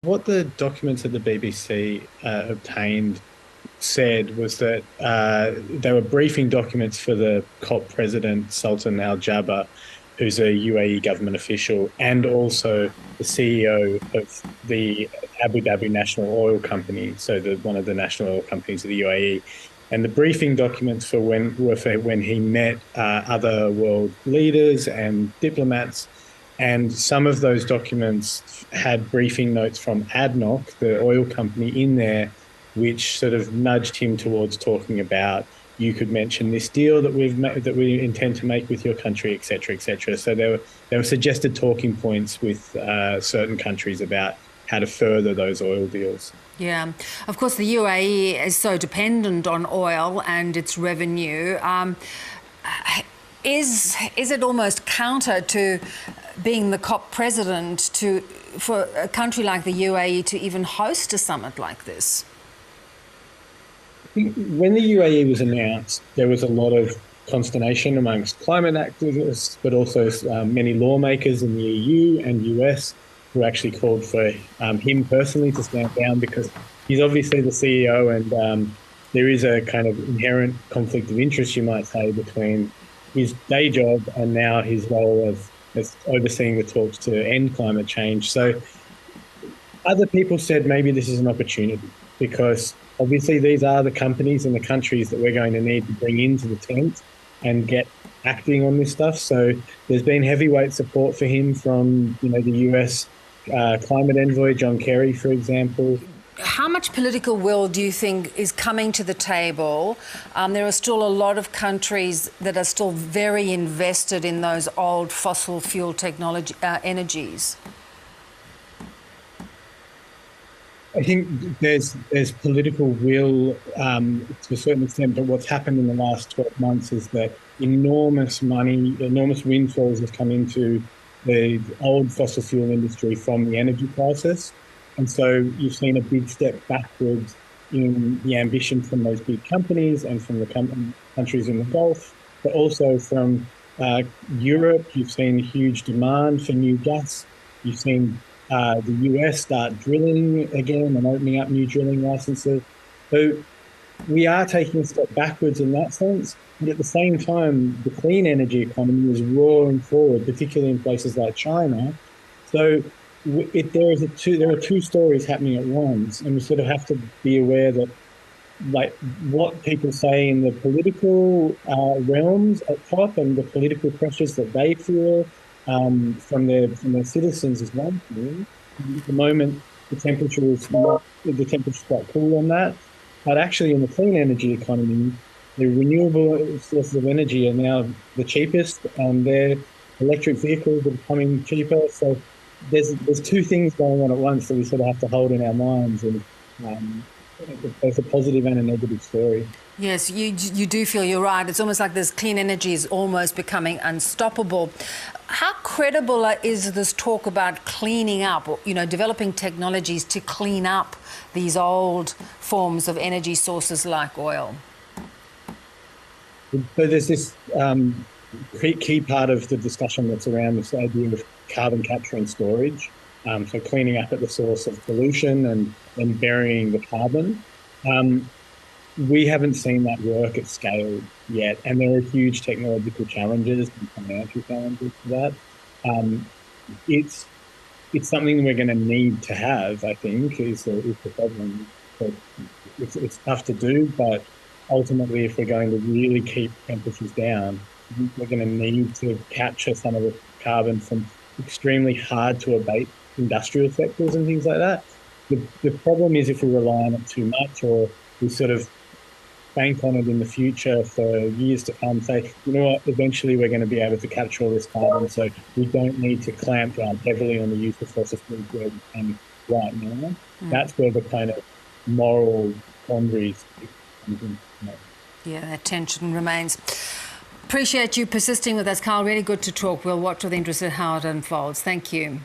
What the documents that the BBC obtained said was that they were briefing documents for the COP president, Sultan Al Jaber, who's a UAE government official, and also the CEO of the Abu Dhabi National Oil Company, so one of the national oil companies of the UAE. And the briefing documents were for when he met other world leaders and diplomats, and some of those documents had briefing notes from ADNOC, the oil company, in there, which sort of nudged him towards talking about, you could mention this deal that that we intend to make with your country, et cetera, et cetera. So there were suggested talking points with certain countries about how to further those oil deals. Yeah, of course, the UAE is so dependent on oil and its revenue. Is it almost counter to being the COP president for a country like the UAE to even host a summit like this? When the UAE was announced, there was a lot of consternation amongst climate activists, but also many lawmakers in the EU and US who actually called for him personally to stand down, because he's obviously the CEO, and there is a kind of inherent conflict of interest, you might say, between his day job and now his role as overseeing the talks to end climate change. So other people said maybe this is an opportunity, because obviously these are the companies and the countries that we're going to need to bring into the tent and get acting on this stuff. So there's been heavyweight support for him from, the US climate envoy, John Kerry, for example. How much political will do you think is coming to the table? There are still a lot of countries that are still very invested in those old fossil fuel technology energies. I think there's political will to a certain extent, but what's happened in the last 12 months is that enormous windfalls have come into the old fossil fuel industry from the energy crisis. And so you've seen a big step backwards in the ambition from those big companies and from the countries in the Gulf, but also from Europe. You've seen huge demand for new gas. You've seen the US start drilling again and opening up new drilling licenses. So we are taking a step backwards in that sense. But at the same time, the clean energy economy is roaring forward, particularly in places like China. So there are two stories happening at once, and we sort of have to be aware that, like, what people say in the political realms at top and the political pressures that they feel from their citizens is one thing. At the moment, the temperature's quite cool on that, but actually in the clean energy economy, the renewable sources of energy are now the cheapest, and their electric vehicles are becoming cheaper. So there's two things going on at once that we sort of have to hold in our minds, and both a positive and a negative story. Yes, you do feel you're right. It's almost like this clean energy is almost becoming unstoppable. How credible is this talk about cleaning up, or, developing technologies to clean up these old forms of energy sources like oil? So there's this key part of the discussion that's around this idea of carbon capture and storage. So cleaning up at the source of pollution and then burying the carbon. We haven't seen that work at scale yet, and there are huge technological challenges and financial challenges to that. It's something we're going to need to have, I think, is the problem. So it's tough to do, but ultimately, if we're going to really keep temperatures down, we're going to need to capture some of the carbon from extremely hard to abate industrial sectors and things like that. The problem is if we rely on it too much, or we sort of bank on it in the future for years to come, say, you know what, eventually we're going to be able to capture all this carbon, so we don't need to clamp down heavily on the use of fossil fuels where we can right now. That's where the kind of moral quandaries comes in. Yeah, that tension remains. Appreciate you persisting with us, Karl. Really good to talk. We'll watch with interest at how it unfolds. Thank you.